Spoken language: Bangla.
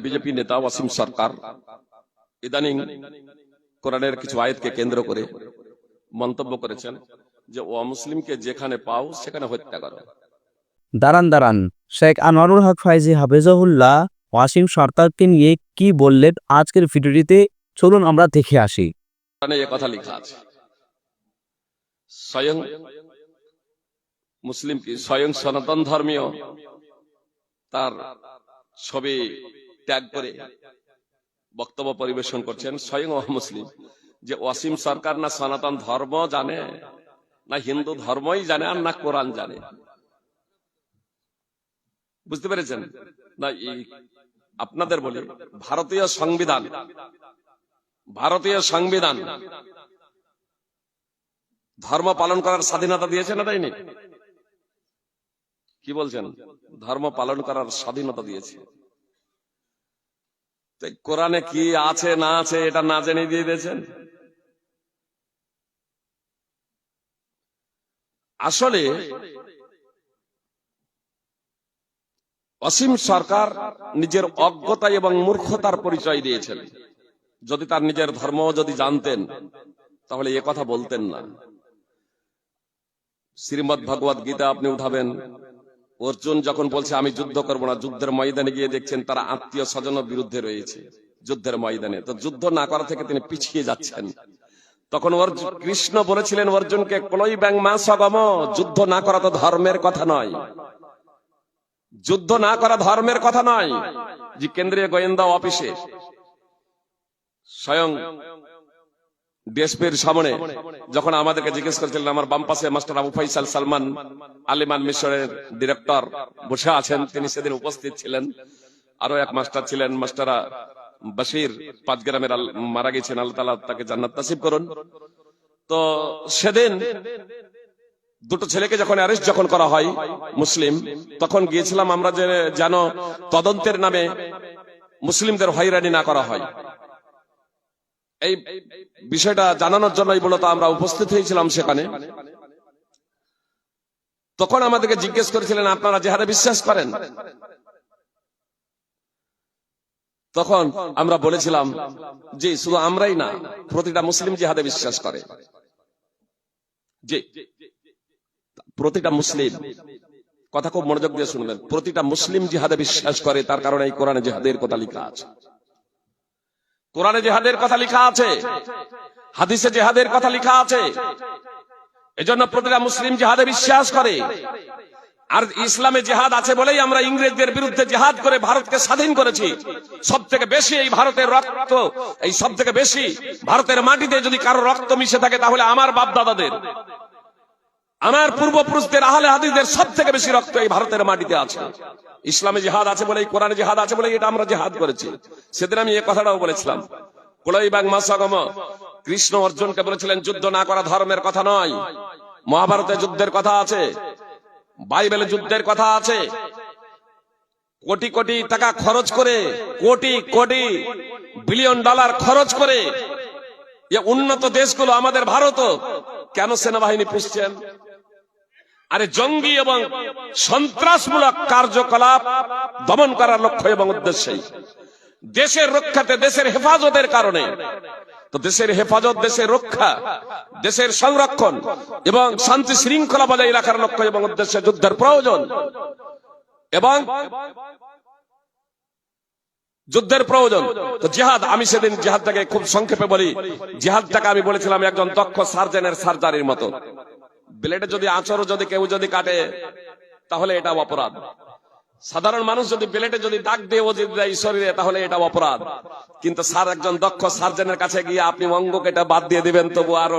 বিজেপি নেতা ওয়াসিম সরকার ইদানিং কোরআনের কিছু আয়াতকে কেন্দ্র করে মন্তব্য করেছেন যে অমুসলিমকে যেখানে পাও সেখানে হত্যা করো। দাঁড়ান শেখ আনোয়ারুল হক ফাইজি হাফেজাহুল্লাহ ওয়াসিম সরকারকে নিয়ে কি বললেন আজকের ভিডিওটিতে, চলুন আমরা দেখে আসি। কোরআনে এই কথা লেখা আছে, স্বয়ং মুসলিম কি স্বয়ং সনাতন ধর্মীয় তার ছবি ত্যাগ করে বক্তব্য পরিবেশন করছেন স্বয়ং মুসলিম, যে ওয়াসিম সরকার না সনাতন ধর্ম জানে, না হিন্দু ধর্মই জানে, আর না কোরআন জানে। বুঝতে পেরেছেন না? আপনাদের বলি, ভারতীয় সংবিধান ধর্ম পালন করার স্বাধীনতা দিয়েছে না দেয়নি? কি বলছেন? ধর্ম পালন করার স্বাধীনতা দিয়েছে। কোরআনে কি আছে না আছে এটা না জেনে দিয়ে দিয়েছেন। আসলে অসীম সরকার নিজের অজ্ঞতা এবং মূর্খতার পরিচয় দিয়েছেন। যদি তার নিজের ধর্ম যদি জানতেন তাহলে এ কথা বলতেন না। শ্রীমদ্ ভগবত গীতা আপনি উঠাবেন, অর্জুন যখন বলছে আমি যুদ্ধ করব না, যুদ্ধের ময়দানে গিয়ে দেখছেন তারা আত্মীয় স্বজনের বিরুদ্ধে রয়েছে যুদ্ধের ময়দানে, তো যুদ্ধ না করা থেকে তিনি পিছিয়ে যাচ্ছেন। তখন কৃষ্ণ বলেছিলেন অর্জুনকে, ক্লৈ ব্যাং মা সগম, যুদ্ধ না করা তো ধর্মের কথা নয়, যুদ্ধ না করা ধর্মের কথা নয়। যে কেন্দ্রীয় গোয়েন্দা অফিসে স্বয়ং ডিএসপির সামনে যখন আমাদেরকে জিজ্ঞেস করেছিলেন, আমার বাম পাশে মাস্টার আবু ফাইসাল সালমান আলিমান মিশরের ডিরেক্টর বসে আছেন, তিনি সেদিন উপস্থিত ছিলেন। আরো এক মাস্টার ছিলেন, মাস্টার বশির, 5 গ্রামের মারা গেছেন, আল্লাহ তাআলা তাকে জান্নাত নসিব করুন। তো সেদিন দুটো ছেলেকে যখন অ্যারেস্ট যখন করা হয় মুসলিম, তখন গিয়েছিলাম আমরা যে যেন তদন্তের নামে মুসলিমদের হয়রানি না করা হয়, এই বিষয়টা জানানোর জন্যই মূলত আমরা উপস্থিত হয়েছিলাম সেখানে। তখন আমাদেরকে জিজ্ঞেস করেছিলেন, আপনারা জিহাদে বিশ্বাস করেন? তখন আমরা বলেছিলাম যে শুধু আমরাই না, প্রতিটা মুসলিম জিহাদে বিশ্বাস করে। যে প্রতিটা মুসলিম, কথা খুব মনোযোগ দিয়ে শুনবেন, প্রতিটা মুসলিম জিহাদে বিশ্বাস করে। তার কারণে এই কোরআনে জিহাদের কথা লেখা আছে, কোরআনে জিহাদের কথা লেখা আছে, হাদিসে জিহাদের কথা লেখা আছে। এজন্য প্রতিটা মুসলিম জিহাদে বিশ্বাস করে। আর ইসলামে জিহাদ আছে বলেই আমরা ইংরেজদের বিরুদ্ধে জিহাদ করে ভারতকে স্বাধীন করেছি। সব থেকে বেশি এই ভারতের রক্ত, এই সব থেকে বেশি ভারতের মাটিতে যদি কারো রক্ত মিশে থাকে তাহলে আমার বাপ দাদাদের, আমার পূর্বপুরুষদের, আহলে হাদিসদের সব থেকে বেশি রক্ত এই ভারতের মাটিতে আছে। ইসলামে জিহাদ আছে বলেই, কোরআনে জিহাদ আছে বলেই এটা আমরা জিহাদ করেছি। সেদিন আমি এই কথাটাও বলেছিলাম, ক্লৈ ব্যাং মা সগম, কৃষ্ণ অর্জুনকে বলেছিলেন যুদ্ধ না করা ধর্মের কথা নয়। মহাভারতে যুদ্ধের কথা আছে, বাইবেলে যুদ্ধের কথা আছে। কোটি কোটি টাকা খরচ করে, কোটি কোটি বিলিয়ন ডলার খরচ করে উন্নত দেশগুলো, আমাদের ভারতও কেন সেনাবাহিনী পুষছেন? আরে জঙ্গি এবং সন্ত্রাসমূলক কার্যকলাপ দমন করার লক্ষ্য এবং উদ্দেশ্যেই, দেশের রক্ষাতে, দেশের হেফাজতের কারণে। তো দেশের হেফাজত, দেশের রক্ষা, দেশের সংরক্ষণ এবং শান্তি শৃঙ্খলা বজায় রাখার লক্ষ্য এবং উদ্দেশ্যে যুদ্ধের প্রয়োজন। এবং যুদ্ধের প্রয়োজন তো জিহাদ, আমি সেদিন জিহাদটাকে খুব সংক্ষেপে বলি, জিহাদটাকে আমি বলেছিলাম একজন দক্ষ সার্জনের সার্জারির মতো। ব্লেডে যদি আঁচড় যদি কেউ যদি কাটে তাহলে এটা অপরাধ। সাধারণ মানুষ যদি ব্লেডে যদি দাগ দিয়ে ও যদি দেয় শরীরে তাহলে এটা অপরাধ। কিন্তু একজন দক্ষ সার্জনের কাছে গিয়ে আপনি অঙ্গ কেটে বাদ দিয়ে দিবেন, তবু আরো